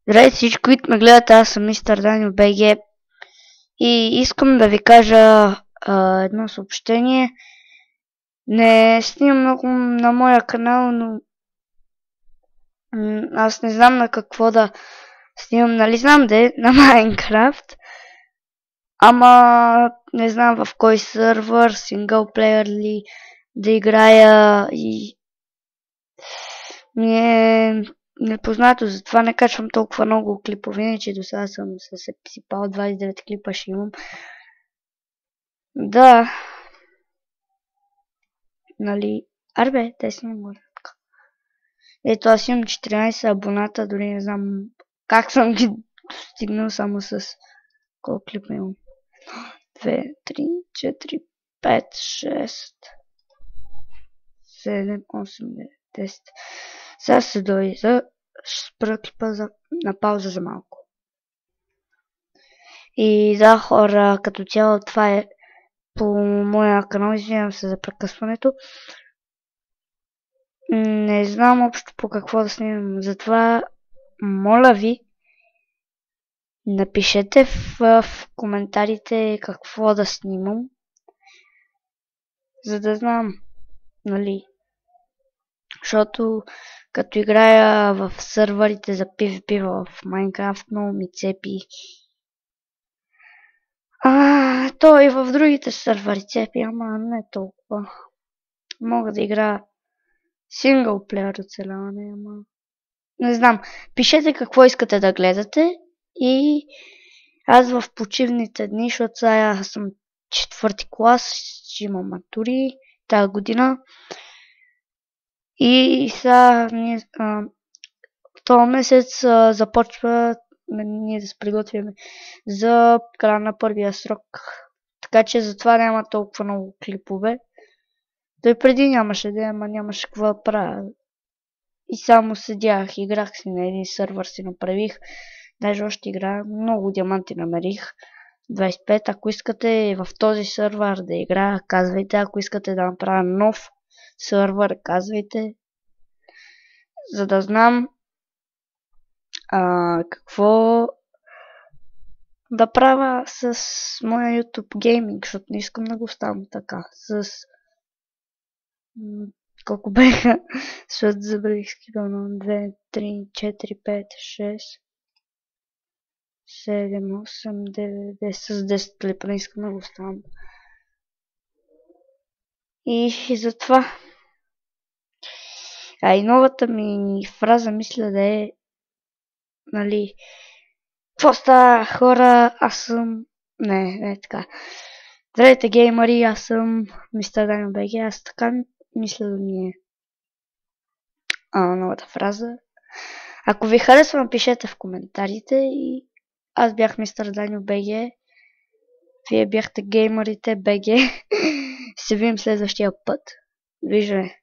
Здравейте всички, които ме гледат, аз съм мистер Данио БГ и искам да ви кажа едно съобщение. Не снимам много на моя канал, но аз не знам на какво да снимам, нали знам да е на Майнкрафт, ама не знам в кой сървър, синглплеер ли да играя и ми е непознато, затова не качвам толкова много клипове, иначе до сега съм се сипал 29 клипа ще имам. Да, нали, арбе, те си много така. Ето аз имам 14 абоната, дори не знам как съм ги достигнал само с колко клипа имам. 2, 3, 4, 5, 6, 7, 8, 9, 10. Сега се дойде. Ще спра клипа на пауза за малко. И да, хора, като цяло това е по моя канал. Извинявам се за прекъсването. Не знам общо по какво да снимам. Затова, моля ви, напишете в коментарите какво да снимам. За да знам, нали. Защото като играя в сървърите за PvP в Майнкрафт, много ми цепи. То и в другите сървъри цепи, ама не толкова. Мога да играя синглплеер оцеляване, ама не знам. Пишете какво искате да гледате и аз в почивните дни, защото сега съм 4-ти клас, ще имам матури тази година. И сега този месец започва ние да се приготвяме за края на първия срок. Така че затова няма толкова много клипове. Той преди нямаше да, ама нямаше какво да правя. И само седях, играх си на един сървър, си направих. Даже още играя, много диаманти намерих. 25, ако искате в този сървър да играя, казвайте. Ако искате да направя нов сървър, казвайте. За да знам какво да правя с моя YouTube гейминг, защото не искам да го оставам така. С колко беха, защото забравих скипано 2, 3, 4, 5, 6, 7, 8, 9, 10, с 10 клипа не искам да го оставам. И затова. И новата ми фраза мисля да е, нали, какво става, хора, аз съм... Не така. Здравейте, геймари, аз съм мистер Данио БГ, аз така мисля да ми е новата фраза. Ако ви харесва, напишете в коментарите и аз бях мистер Данио БГ, вие бяхте геймарите БГ. Се видим следващия път. Виждане.